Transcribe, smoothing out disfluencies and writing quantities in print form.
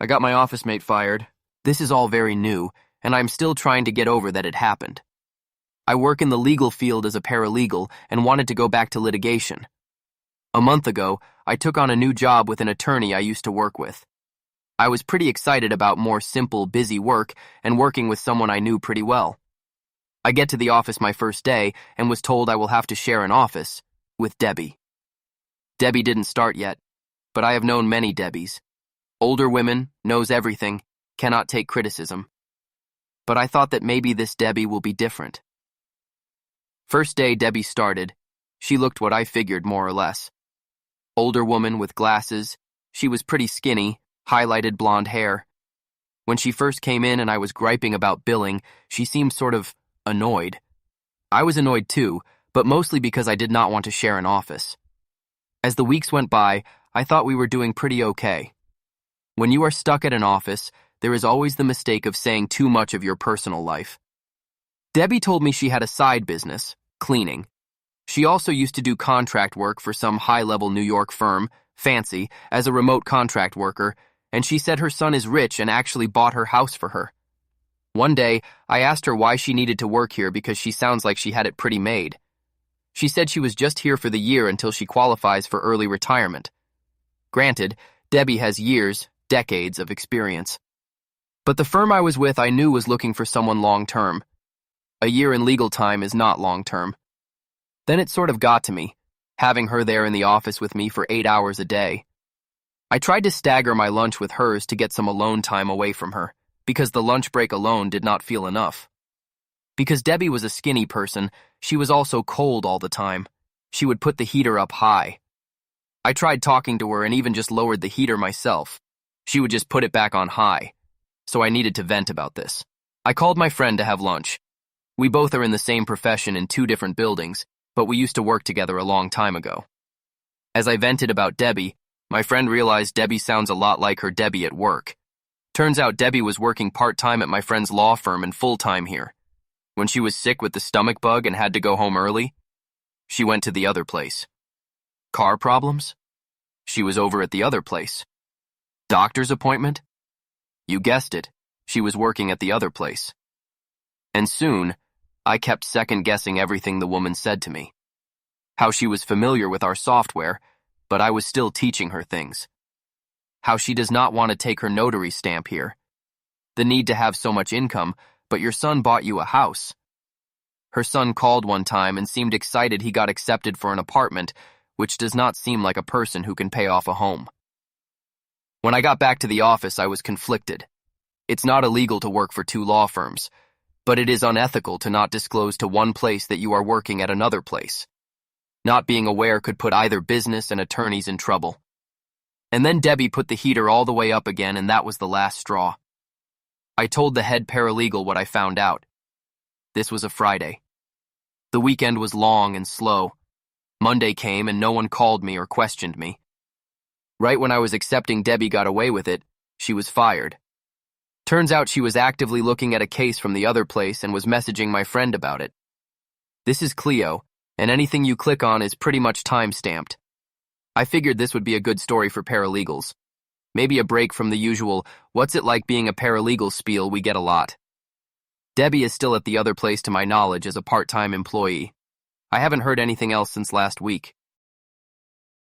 I got my office mate fired. This is all very new, and I'm still trying to get over that it happened. I work in the legal field as a paralegal and wanted to go back to litigation. A month ago, I took on a new job with an attorney I used to work with. I was pretty excited about more simple, busy work and working with someone I knew pretty well. I get to the office my first day and was told I will have to share an office with Debbie. Debbie didn't start yet, but I have known many Debbies. Older women, knows everything, cannot take criticism. But I thought that maybe this Debbie will be different. First day Debbie started, she looked what I figured more or less. Older woman with glasses, she was pretty skinny, highlighted blonde hair. When she first came in and I was griping about billing, she seemed sort of annoyed. I was annoyed too, but mostly because I did not want to share an office. As the weeks went by, I thought we were doing pretty okay. When you are stuck at an office, there is always the mistake of saying too much of your personal life. Debbie told me she had a side business, cleaning. She also used to do contract work for some high-level New York firm, Fancy, as a remote contract worker, and she said her son is rich and actually bought her house for her. One day, I asked her why she needed to work here because she sounds like she had it pretty made. She said she was just here for the year until she qualifies for early retirement. Granted, Debbie has years, decades of experience. But the firm I was with I knew was looking for someone long-term. A year in legal time is not long-term. Then it sort of got to me, having her there in the office with me for 8 hours a day. I tried to stagger my lunch with hers to get some alone time away from her, because the lunch break alone did not feel enough. Because Debbie was a skinny person, she was also cold all the time. She would put the heater up high. I tried talking to her and even just lowered the heater myself. She would just put it back on high. So I needed to vent about this. I called my friend to have lunch. We both are in the same profession in 2 different buildings, but we used to work together a long time ago. As I vented about Debbie, my friend realized Debbie sounds a lot like her Debbie at work. Turns out Debbie was working part-time at my friend's law firm and full-time here. When she was sick with the stomach bug and had to go home early, she went to the other place. Car problems? She was over at the other place. Doctor's appointment? You guessed it, she was working at the other place. And soon, I kept second-guessing everything the woman said to me. How she was familiar with our software, but I was still teaching her things. How she does not want to take her notary stamp here. The need to have so much income, but your son bought you a house. Her son called one time and seemed excited he got accepted for an apartment, which does not seem like a person who can pay off a home. When I got back to the office, I was conflicted. It's not illegal to work for 2 law firms, but it is unethical to not disclose to one place that you are working at another place. Not being aware could put either business and attorneys in trouble. And then Debbie put the heater all the way up again, and that was the last straw. I told the head paralegal what I found out. This was a Friday. The weekend was long and slow. Monday came and no one called me or questioned me. Right when I was accepting Debbie got away with it, she was fired. Turns out she was actively looking at a case from the other place and was messaging my friend about it. This is Clio, and anything you click on is pretty much time-stamped. I figured this would be a good story for paralegals. Maybe a break from the usual, what's it like being a paralegal spiel we get a lot. Debbie is still at the other place to my knowledge as a part-time employee. I haven't heard anything else since last week.